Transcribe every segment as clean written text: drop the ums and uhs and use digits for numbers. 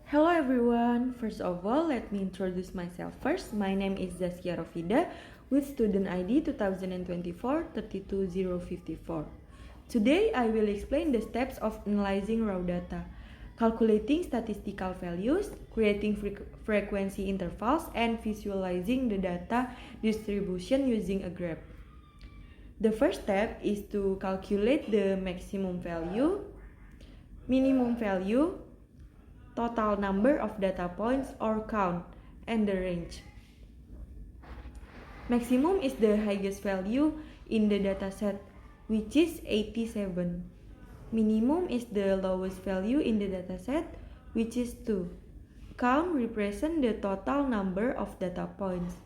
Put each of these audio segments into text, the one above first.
Hello everyone, first of all let me introduce myself first. My name is Zaskia Rofida with student ID 2024-32054. Today I will explain the steps of analyzing raw data, calculating statistical values, creating frequency intervals, and visualizing the data distribution using a graph. The first step is to calculate the maximum value, minimum value, total number of data points or count, and the range. Maximum is the highest value in the dataset, which is 87. Minimum is the lowest value in the dataset, which is 2. Count represents the total number of data points,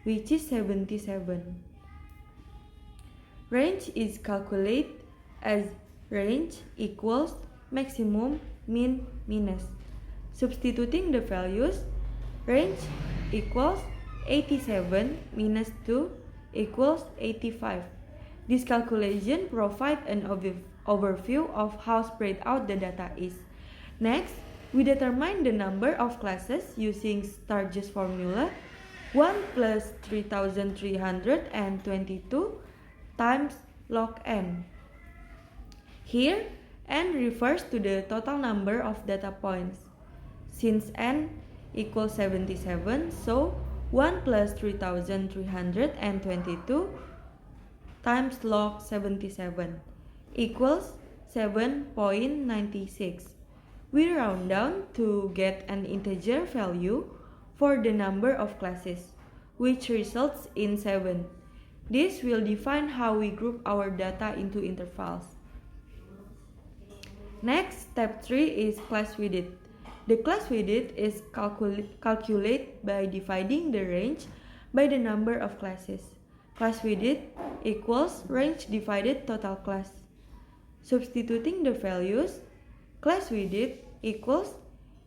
which is 77. Range is calculated as range equals maximum min minus. Substituting the values, range equals 87 minus 2 equals 85. This calculation provides an overview of how spread out the data is. Next, we determine the number of classes using Sturge's formula 1 plus 3322 times log n. Here, n refers to the total number of data points. Since n equals 77, so 1 plus 3322 times log 77 equals 7.96. We round down to get an integer value for the number of classes, which results in 7. This will define how we group our data into intervals. Next, step 3 is class width. The class width is calculated by dividing the range by the number of classes. Class width equals range divided total class. Substituting the values, class width equals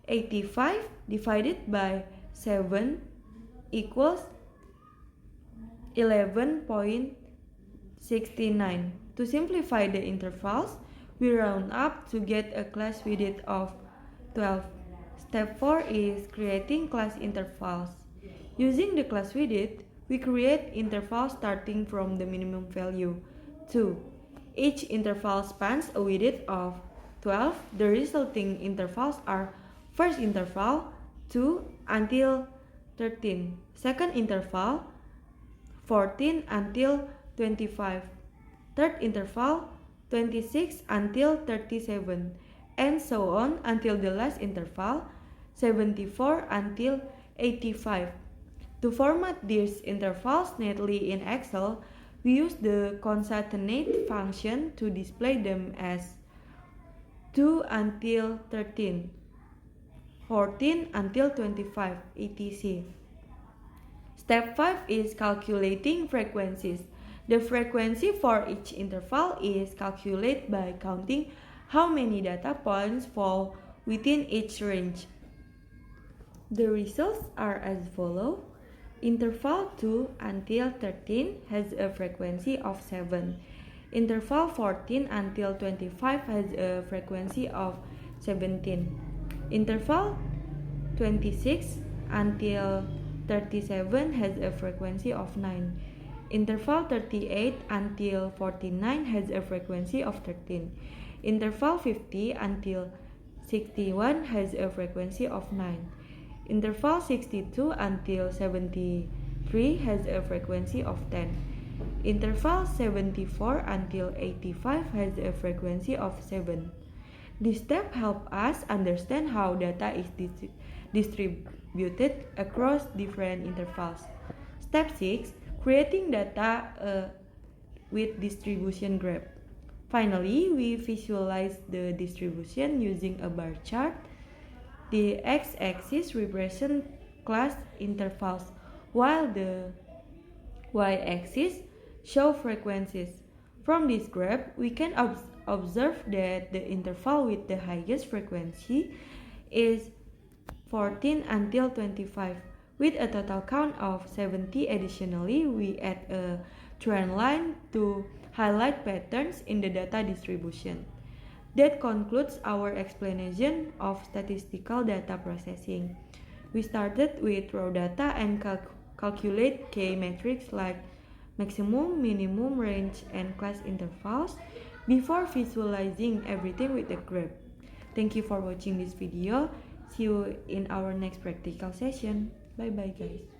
85 divided by 7 equals 11.69. To simplify the intervals, we round up to get a class width of 12. Step 4 is creating class intervals. Using the class width, we create intervals starting from the minimum value 2. Each interval spans a width of 12. The resulting intervals are first interval 2 until 13, second interval 14 until 25, third interval 26 until 37, and so on until the last interval 74 until 85. To format these intervals neatly in Excel, we use the concatenate function to display them as 2 until 13, 14 until 25, etc. Step 5 is calculating frequencies. The frequency for each interval is calculated by counting how many data points fall within each range. The results are as follows. Interval 2 until 13 has a frequency of 7. Interval 14 until 25 has a frequency of 17. Interval 26 until 37 has a frequency of 9. Interval 38 until 49 has a frequency of 13. Interval 50 until 61 has a frequency of 9. Interval 62 until 73 has a frequency of 10. Interval 74 until 85 has a frequency of 7. This step helps us understand how data is distributed across different intervals. Step 6. Creating data with distribution graph. Finally, we visualize the distribution using a bar chart. The x-axis represents class intervals, while the y-axis shows frequencies. From this graph, we can observe that the interval with the highest frequency is 14 until 25, with a total count of 70. Additionally, we add a trend line to highlight patterns in the data distribution. That concludes our explanation of statistical data processing. We started with raw data and calculate key metrics like maximum, minimum, range, and class intervals before visualizing everything with the graph. Thank you for watching this video. See you in our next practical session. Bye bye guys.